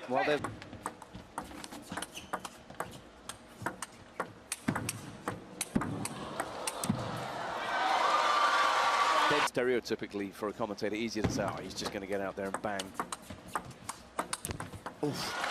Well, they're stereotypically for a commentator easier to say, oh, he's just going to get out there and bang. Oof.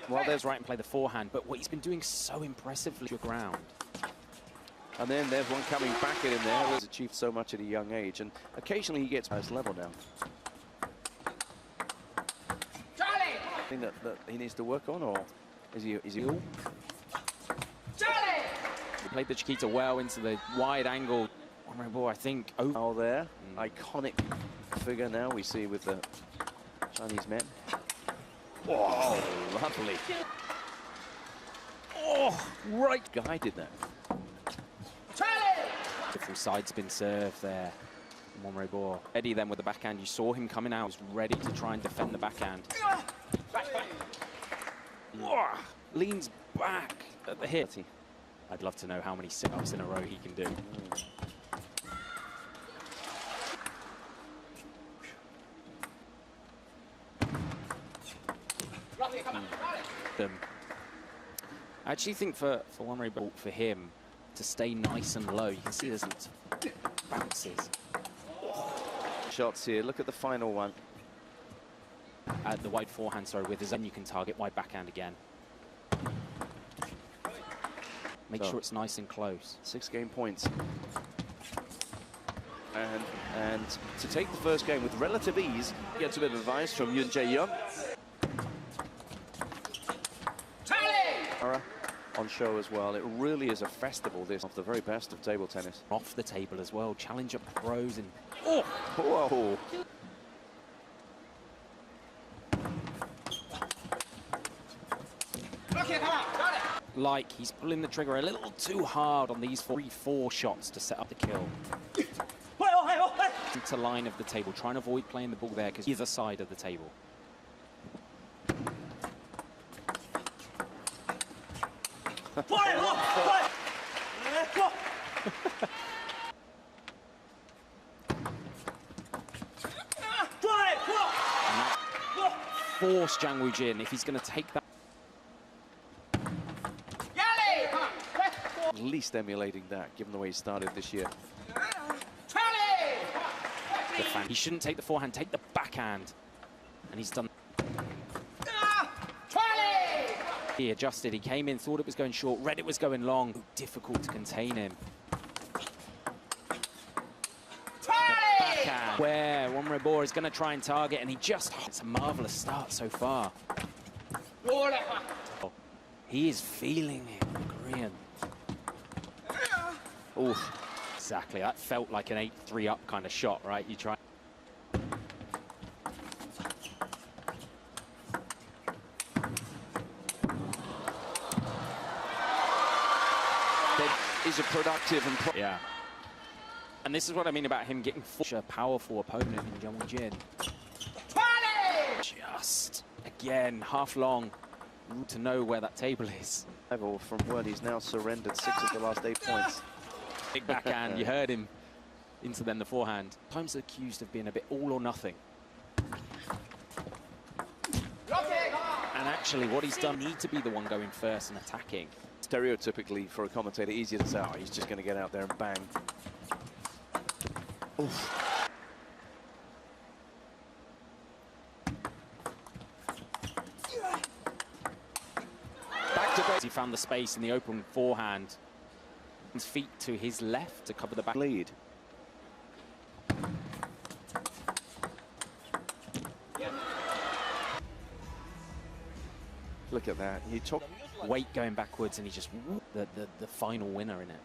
Well, there's right and play the forehand, but what he's been doing so impressively to the ground. And then there's one coming back at him there, who has achieved so much at a young age, and occasionally he gets his level now. Charlie! Thing that he needs to work on, or is he all? Charlie! He played the Chiquita well into the wide angle. Well, I think Oh, there, iconic figure now we see with the Chinese men. Oh, lovely. Oh, right guy did that. Charlie! Different side spin serve there. Monrebo. Eddie then with the backhand. You saw him coming out. He was ready to try and defend the backhand. Leans back at the hit. I'd love to know how many sit-ups in a row he can do. I actually think for Monrebo, for him to stay nice and low, you can see there's lots of bounces. Shots here. Look at the final one. At the wide forehand, sorry, with his own, you can target wide backhand again. Make sure it's nice and close. 6 game points. And to take the first game with relative ease, gets a bit of advice from Yoon Jae-yeon. On show as well. It really is a festival, this, of the very best of table tennis. Off the table as well. Challenger pros and oh, whoa. Like he's pulling the trigger a little too hard on these 3-4 shots to set up the kill. Into line of the table, trying to avoid playing the ball there because either side of the table. Force 장우진 if he's going to take that. At least emulating that, given the way he started this year. He shouldn't take the forehand, take the backhand. And he's done. He adjusted, he came in, thought it was going short, read it was going long. Difficult to contain him. Backhand, where Monrebo is going to try and target, and he just... It's a marvellous start so far. He is feeling it, the Korean. Oof. Exactly, that felt like an 8-3 up kind of shot, right? You try... Is a productive and yeah. And this is what I mean about him getting such a powerful opponent in 장우진. Just again half long to know where that table is. Level from where he's now surrendered 6 of the last 8 points. Big backhand, you heard him into then the forehand. Times accused of being a bit all or nothing. And actually what he's done need to be the one going first and attacking. Stereotypically for a commentator easier to say, oh, he's just going to get out there and bang. Oof. Back to base. He found the space in the open forehand. His feet to his left to cover the back lead. Look at that. You talk weight going backwards, and he just the final winner in it.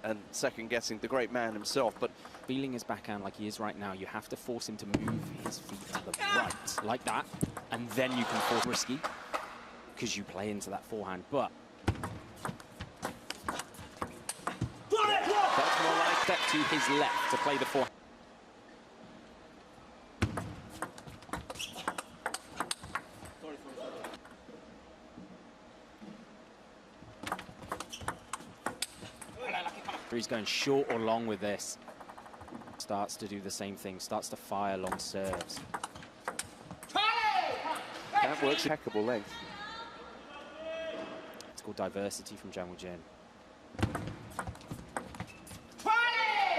And second guessing the great man himself, but feeling his backhand like he is right now, you have to force him to move his feet to the right like that, and then you can force risky because you play into that forehand. But that's more like step to his left to play the forehand. He's going short or long with this. Starts to do the same thing, starts to fire long serves. That works. Impeccable length. It's called diversity from 장우진.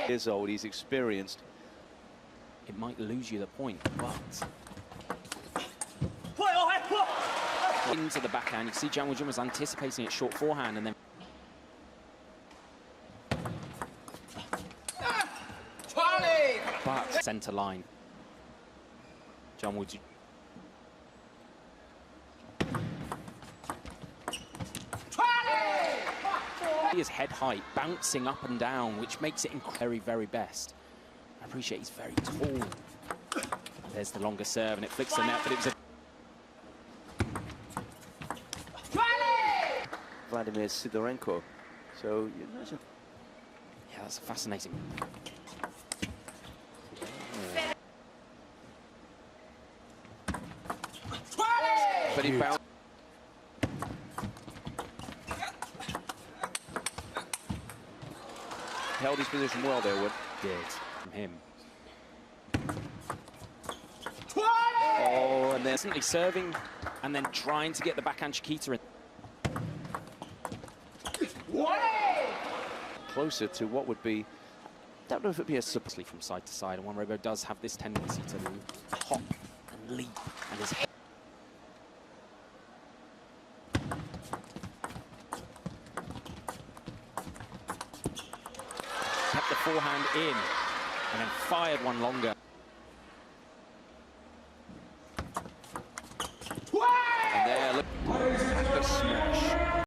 Years old, he's experienced. It might lose you the point, but into the backhand. You see 장우진 was anticipating it short forehand and then but center line. 장우진. His head height bouncing up and down, which makes it very, very best. I appreciate he's very tall. There's the longer serve, and it flicks the net, but it was a Vladimir Sidorenko. So you imagine. yeah, that's fascinating. But he bounced. Held his position well there, Wood. Did from him. Oh, and then Simply serving and then trying to get the backhand Chiquita in. closer to what would be. Don't know if it'd be a Subtly from side to side, and Wanrebo does have this tendency to hop and leap, and his head. Kept the forehand in, and then fired one longer.